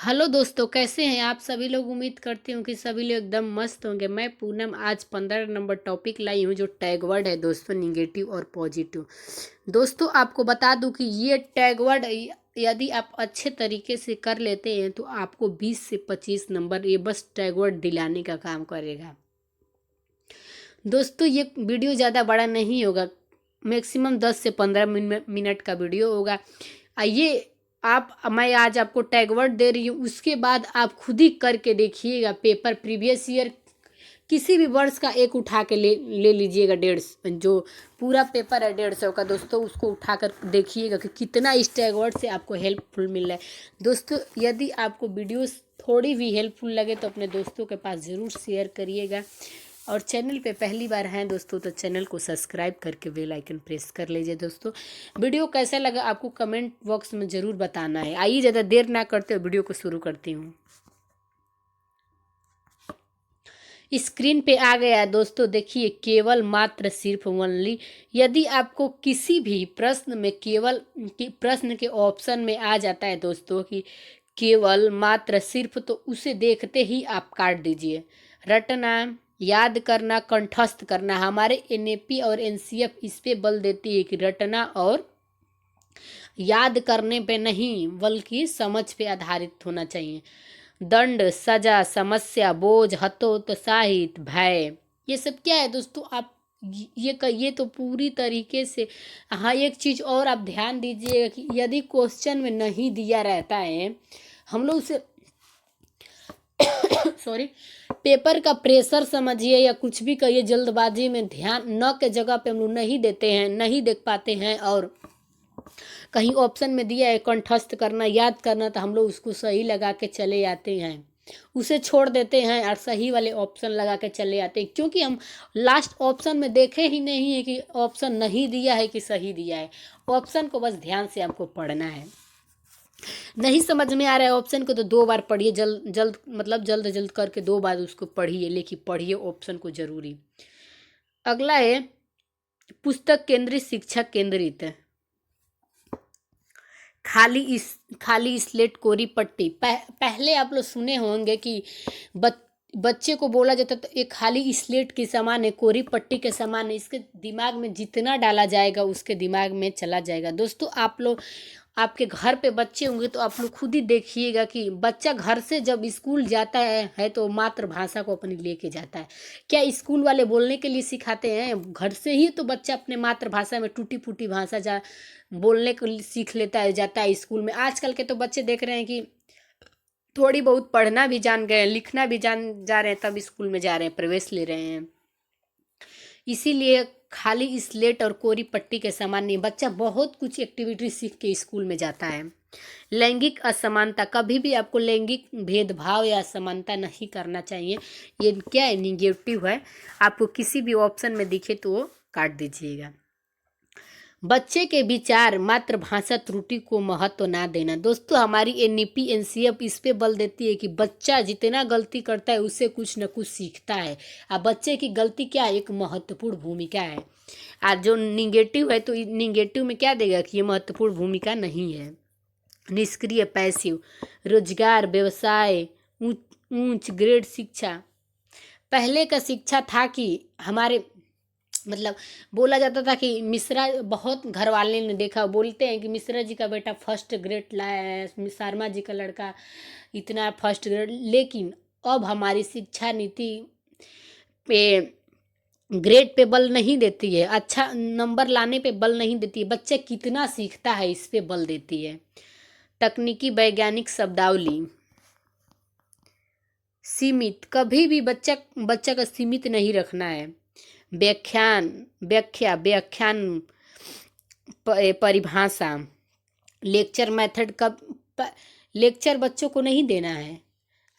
Hello दोस्तों, कैसे हैं आप सभी लोग। उम्मीद करती हूँ कि सभी लोग एकदम मस्त होंगे। मैं पूनम आज 15 नंबर टॉपिक लाई हूँ जो टैग वर्ड है दोस्तों, निगेटिव और पॉजिटिव। दोस्तों आपको बता दूं कि ये टैग वर्ड यदि आप अच्छे तरीके से कर लेते हैं तो आपको 20 से 25 नंबर ये बस टैग वर्ड दिलाने का काम करेगा। दोस्तों ये वीडियो ज़्यादा बड़ा नहीं होगा, मैक्सिमम 10 से 15 मिनट का वीडियो होगा। आइए आप मैं आज आपको टैग वर्ड दे रही हूँ, उसके बाद आप खुद ही करके देखिएगा। पेपर प्रीवियस ईयर किसी भी वर्ष का एक उठा के ले ले लीजिएगा। जो पूरा पेपर है 150 का दोस्तों, उसको उठा कर देखिएगा कि कितना इस टैग वर्ड से आपको हेल्पफुल मिल रहा है। दोस्तों यदि आपको वीडियोस थोड़ी भी हेल्पफुल लगे तो अपने दोस्तों के पास ज़रूर शेयर करिएगा। और चैनल पे पहली बार हैं दोस्तों तो चैनल को सब्सक्राइब करके बेल आइकन प्रेस कर लीजिए। दोस्तों वीडियो कैसा लगा आपको कमेंट बॉक्स में ज़रूर बताना है। आइए ज़्यादा देर ना करते हुए वीडियो को शुरू करती हूँ। स्क्रीन पे आ गया है दोस्तों, देखिए केवल मात्र सिर्फ ओनली। यदि आपको किसी भी प्रश्न में प्रश्न के ऑप्शन में आ जाता है दोस्तों कि केवल मात्र सिर्फ, तो उसे देखते ही आप काट दीजिए। रटना, याद करना, कंठस्थ करना, हमारे एनएपी और एनसीएफ इस पे बल देती है कि रटना और याद करने पे नहीं बल्कि समझ पे आधारित होना चाहिए। दंड, सजा, समस्या, बोझ, हतोत्साहित, भय, ये सब क्या है दोस्तों। आप ये तो पूरी तरीके से। हाँ एक चीज़ और आप ध्यान दीजिएगा कि यदि क्वेश्चन में नहीं दिया रहता है, हम लोग उसे सॉरी पेपर का प्रेशर समझिए या कुछ भी कहिए, जल्दबाजी में ध्यान न के जगह पे हम लोग नहीं देते हैं, नहीं देख पाते हैं और कहीं ऑप्शन में दिया है कंठस्थ करना, याद करना, तो हम लोग उसको सही लगा के चले आते हैं, उसे छोड़ देते हैं और सही वाले ऑप्शन लगा के चले आते हैं, क्योंकि हम लास्ट ऑप्शन में देखे ही नहीं है कि ऑप्शन नहीं दिया है कि सही दिया है। ऑप्शन को बस ध्यान से आपको पढ़ना है। नहीं समझ में आ रहा है ऑप्शन को तो 2 बार पढ़िए, जल्द जल्द मतलब जल्द जल्द करके 2 बार उसको पढ़िए, लेकिन पढ़िए ऑप्शन को जरूरी। अगला है पुस्तक केंद्रित, शिक्षक केंद्रित। खाली स्लेट, कोरी पट्टी। पहले आप लोग सुने होंगे कि बच्चे को बोला जाता तो एक खाली स्लेट के समान है, कोरी पट्टी के समान है, इसके दिमाग में जितना डाला जाएगा उसके दिमाग में चला जाएगा। दोस्तों आप लोग आपके घर पे बच्चे होंगे तो आप लोग खुद ही देखिएगा कि बच्चा घर से जब स्कूल जाता है तो मातृभाषा को अपनी लेके जाता है। क्या स्कूल वाले बोलने के लिए सिखाते हैं? घर से ही तो बच्चा अपने मातृभाषा में टूटी फूटी भाषा बोलने को सीख लेता है, जाता है स्कूल में। आजकल के तो बच्चे देख रहे हैं कि थोड़ी बहुत पढ़ना भी जान गए, लिखना भी जान जा रहे हैं, तब स्कूल में जा रहे हैं, प्रवेश ले रहे हैं। इसीलिए खाली स्लेट और कोरी पट्टी के समान नहीं, बच्चा बहुत कुछ एक्टिविटी सीख के स्कूल में जाता है। लैंगिक असमानता, कभी भी आपको लैंगिक भेदभाव या असमानता नहीं करना चाहिए। ये क्या है? निगेटिव है। आपको किसी भी ऑप्शन में दिखे तो वो काट दीजिएगा। बच्चे के विचार, मातृभाषा त्रुटि को महत्व ना देना। दोस्तों हमारी एनईपी एनसीएफ इस पे बल देती है कि बच्चा जितना गलती करता है उससे कुछ न कुछ सीखता है। अब बच्चे की गलती क्या है? एक महत्वपूर्ण भूमिका है। आज जो निगेटिव है तो निगेटिव में क्या देगा कि ये महत्वपूर्ण भूमिका नहीं है। निष्क्रिय, पैसिव, रोजगार, व्यवसाय, ऊंच ग्रेड शिक्षा। पहले का शिक्षा था कि हमारे मतलब बोला जाता था कि मिश्रा, बहुत घर वाले ने देखा, बोलते हैं कि मिश्रा जी का बेटा फर्स्ट ग्रेड लाया है, शर्मा जी का लड़का इतना फर्स्ट ग्रेड। लेकिन अब हमारी शिक्षा नीति पे ग्रेड पे बल नहीं देती है, अच्छा नंबर लाने पे बल नहीं देती है, बच्चा कितना सीखता है इस पे बल देती है। तकनीकी वैज्ञानिक शब्दावली, सीमित, कभी भी बच्चा का सीमित नहीं रखना है। व्याख्यान परिभाषा, लेक्चर मेथड। लेक्चर बच्चों को नहीं देना है।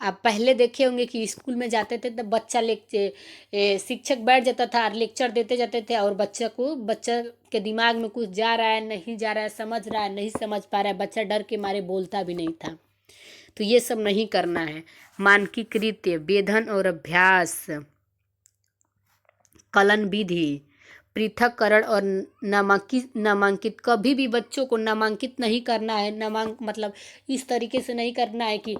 आप पहले देखे होंगे कि स्कूल में जाते थे तब शिक्षक बैठ जाता था और लेक्चर देते जाते थे, और बच्चा के दिमाग में कुछ जा रहा है नहीं जा रहा है, समझ रहा है नहीं समझ पा रहा है, बच्चा डर के मारे बोलता भी नहीं था। तो ये सब नहीं करना है। मानकीकृत, वेधन और अभ्यास, कलन विधि, पृथक्करण और नामांकित कभी भी बच्चों को नामांकित नहीं करना है। मतलब इस तरीके से नहीं करना है कि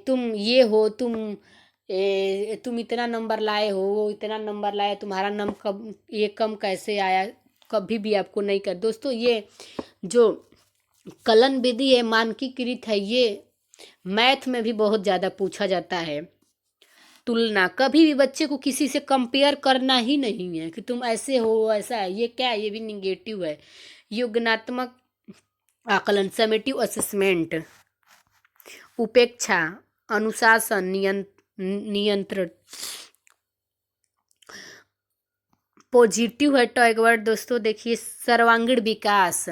तुम ये हो, तुम इतना नंबर लाए हो, वो इतना नंबर लाया, तुम्हारा ये कम कैसे आया, कभी भी आपको नहीं कर। दोस्तों ये जो कलन विधि है, मानकीकृत है, ये मैथ में भी बहुत ज़्यादा पूछा जाता है। तुलना, कभी भी बच्चे को किसी से कंपेयर करना ही नहीं है कि तुम ऐसे हो, ऐसा है, ये क्या है, ये भी निगेटिव है। योगात्मक आकलन, समेटिव असेसमेंट, उपेक्षा, अनुशासन, नियंत्रण। पॉजिटिव है टॉग वर्ड दोस्तों, देखिए सर्वांगीण विकास,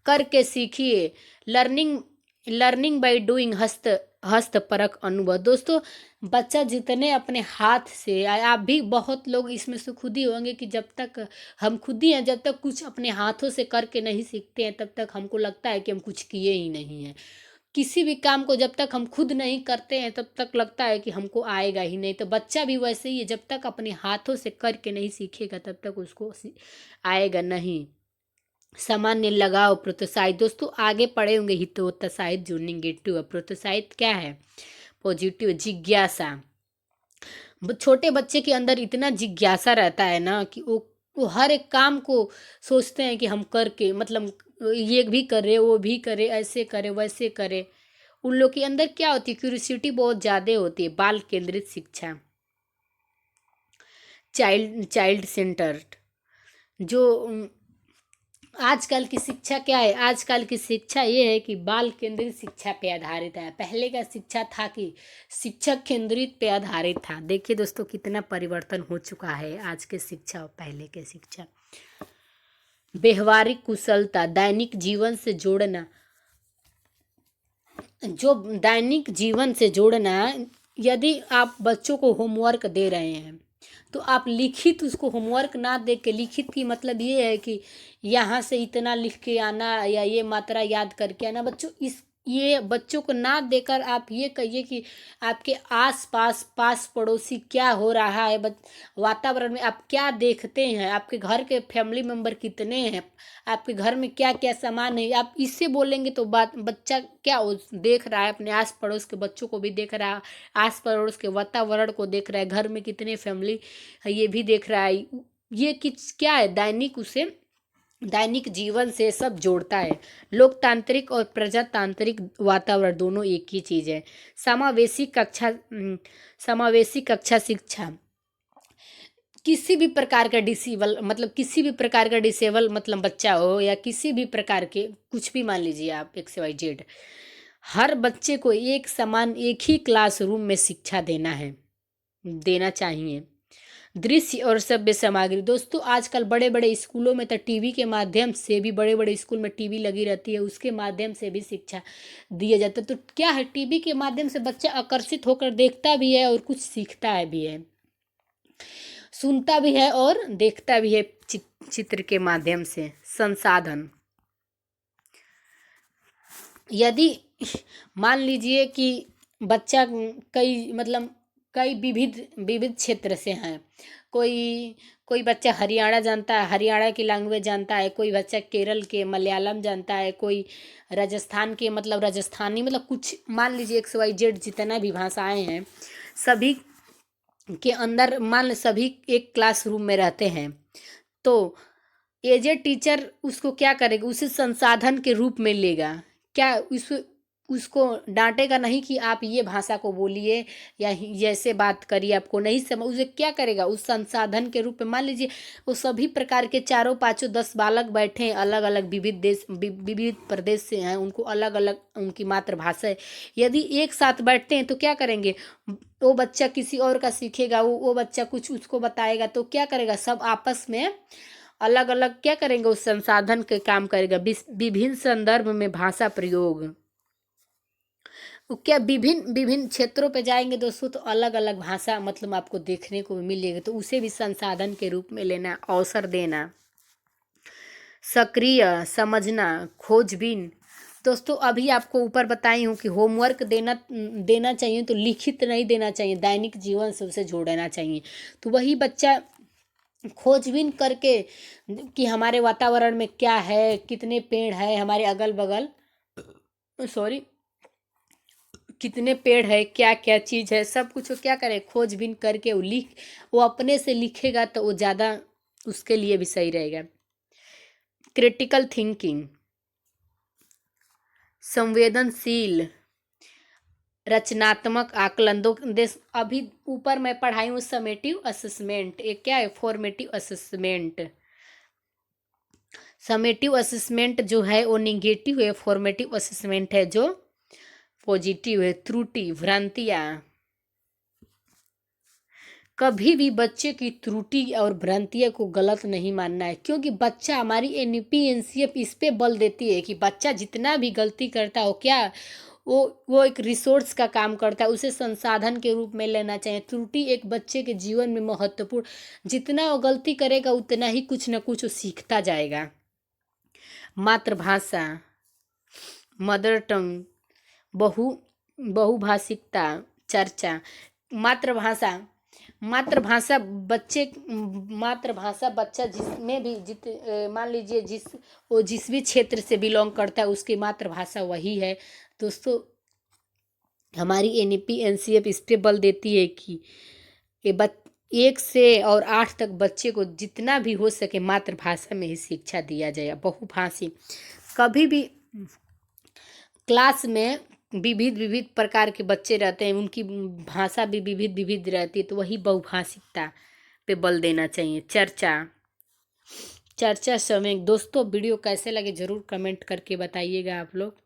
करके सीखिए, लर्निंग बाय डूइंग, हस्तपरक अनुभव। दोस्तों बच्चा जितने अपने हाथ से, आप भी बहुत लोग इसमें से खुद ही होंगे कि जब तक हम खुद ही हैं, जब तक कुछ अपने हाथों से करके नहीं सीखते हैं तब तक हमको लगता है कि हम कुछ किए ही नहीं हैं। किसी भी काम को जब तक हम खुद नहीं करते हैं तब तक लगता है कि हमको आएगा ही नहीं। तो बच्चा भी वैसे ही है, जब तक अपने हाथों से करके नहीं सीखेगा तब तक उसको आएगा नहीं। सामान्य लगाव, प्रोत्साहित। दोस्तों आगे पढ़े होंगे हितोत्साहित जो निगेटिव है। प्रोत्साहित क्या है? पॉजिटिव। जिज्ञासा, छोटे बच्चे के अंदर इतना जिज्ञासा रहता है ना कि वो हर एक काम को सोचते हैं कि हम करके, मतलब ये भी करे, वो भी करे, ऐसे करे, वैसे करे। उन लोग के अंदर क्या होती है? क्यूरियोसिटी बहुत ज़्यादा होती है। बाल केंद्रित शिक्षा, चाइल्ड सेंटर्ड। जो आजकल की शिक्षा क्या है? आजकल की शिक्षा ये है कि बाल केंद्रित शिक्षा पे आधारित है। पहले का शिक्षा था कि शिक्षक केंद्रित पे आधारित था। देखिए दोस्तों कितना परिवर्तन हो चुका है आज के शिक्षा और पहले के शिक्षा। व्यवहारिक कुशलता, दैनिक जीवन से जोड़ना, जो दैनिक जीवन से जोड़ना। यदि आप बच्चों को होमवर्क दे रहे हैं तो आप लिखित उसको होमवर्क ना दे के, लिखित की मतलब ये है कि यहाँ से इतना लिख के आना या ये मात्रा याद करके आना। बच्चों ये बच्चों को ना देकर आप ये कहिए कि आपके आस पास पास पड़ोसी क्या हो रहा है, वातावरण में आप क्या देखते हैं, आपके घर के फैमिली मेंबर कितने हैं, आपके घर में क्या क्या सामान है, आप इससे बोलेंगे तो बच्चा क्या देख रहा है, अपने आस पड़ोस के बच्चों को भी देख रहा है, आस पड़ोस के वातावरण को देख रहा है, घर में कितने फैमिली है ये भी देख रहा है। ये क्या है? दैनिक जीवन से सब जोड़ता है। लोकतांत्रिक और प्रजातांत्रिक वातावरण दोनों एक ही चीज़ है। समावेशी कक्षा शिक्षा, किसी भी प्रकार का डिसेबल मतलब बच्चा हो या किसी भी प्रकार के कुछ भी, मान लीजिए आप XYZ, हर बच्चे को एक समान एक ही क्लासरूम में शिक्षा देना चाहिए। दृश्य और सभ्य सामग्री। दोस्तों आजकल बड़े बड़े स्कूलों में तो टीवी के माध्यम से भी, बड़े बड़े स्कूल में टीवी लगी रहती है, उसके माध्यम से भी शिक्षा दिया जाता है। तो क्या है, टीवी के माध्यम से बच्चा आकर्षित होकर देखता भी है और कुछ सीखता भी है, सुनता भी है और देखता भी है चित्र के माध्यम से। संसाधन, यदि मान लीजिए कि बच्चा कई विविध क्षेत्र से हैं, कोई बच्चा हरियाणा जानता है, हरियाणा की लैंग्वेज जानता है, कोई बच्चा केरल के मलयालम जानता है, कोई राजस्थान के राजस्थानी, कुछ मान लीजिए XYZ जितना भी भाषाएं हैं, सभी के अंदर सभी एक क्लासरूम में रहते हैं। तो एज ए टीचर उसको क्या करेगा? उसे संसाधन के रूप में लेगा। क्या उसको डांटेगा नहीं कि आप ये भाषा को बोलिए या जैसे बात करिए, आपको नहीं समझ, उसे क्या करेगा? उस संसाधन के रूप में, मान लीजिए वो सभी प्रकार के 4 5 10 बालक बैठे हैं, अलग अलग विविध प्रदेश से हैं, उनको अलग अलग उनकी मातृभाषा है। यदि एक साथ बैठते हैं तो क्या करेंगे? वो बच्चा किसी और का सीखेगा, वो बच्चा कुछ उसको बताएगा, तो क्या करेगा? सब आपस में अलग अलग क्या करेंगे? उस संसाधन के काम करेगा। विभिन्न संदर्भ में भाषा प्रयोग, क्या विभिन्न क्षेत्रों पे जाएंगे दोस्तों तो अलग अलग भाषा आपको देखने को मिलेगा, तो उसे भी संसाधन के रूप में लेना, अवसर देना। सक्रिय समझना, खोजबीन। दोस्तों अभी आपको ऊपर बताई हूँ कि होमवर्क देना चाहिए तो लिखित नहीं देना चाहिए, दैनिक जीवन से उसे जोड़ना चाहिए। तो वही बच्चा खोजबीन करके कि हमारे वातावरण में क्या है, कितने पेड़ है हमारे अगल बगल, सॉरी, कितने पेड़ है, क्या क्या चीज़ है, सब कुछ वो क्या करे, खोजबीन करके वो अपने से लिखेगा तो वो ज़्यादा उसके लिए भी सही रहेगा। क्रिटिकल थिंकिंग, संवेदनशील, रचनात्मक आकलन। दो देश अभी ऊपर मैं पढ़ाई हूँ समेटिव असेसमेंट, एक क्या है, फॉर्मेटिव असेसमेंट। समेटिव असेसमेंट जो है वो निगेटिव है, फॉर्मेटिव असेसमेंट है जो पॉजिटिव है। त्रुटि, भ्रांतियाँ, कभी भी बच्चे की त्रुटि और भ्रांतियों को गलत नहीं मानना है, क्योंकि बच्चा, हमारी एनईपी एनसीएफ इस पे बल देती है कि बच्चा जितना भी गलती करता हो क्या, वो एक रिसोर्स का काम करता है, उसे संसाधन के रूप में लेना चाहिए। त्रुटि एक बच्चे के जीवन में महत्वपूर्ण, जितना वो गलती करेगा उतना ही कुछ ना कुछ वो सीखता जाएगा। मातृभाषा, मदर टंग, बहु बहुभाषिकता, चर्चा। मातृभाषा, मातृभाषा बच्चे, मातृभाषा बच्चा जिसमें भी मान लीजिए वो जिस भी क्षेत्र से बिलोंग करता है उसकी मातृभाषा वही है। दोस्तों, हमारी एनईपी एनसीएफ इस पे बल देती है कि ये 1 से और 8 तक बच्चे को जितना भी हो सके मातृभाषा में ही शिक्षा दिया जाए। बहुभाषी, कभी भी क्लास में विविध विविध प्रकार के बच्चे रहते हैं, उनकी भाषा भी विविध विविध रहती है, तो वही बहुभाषिकता पे बल देना चाहिए। चर्चा, चर्चा समय। दोस्तों, वीडियो कैसे लगे ज़रूर कमेंट करके बताइएगा आप लोग।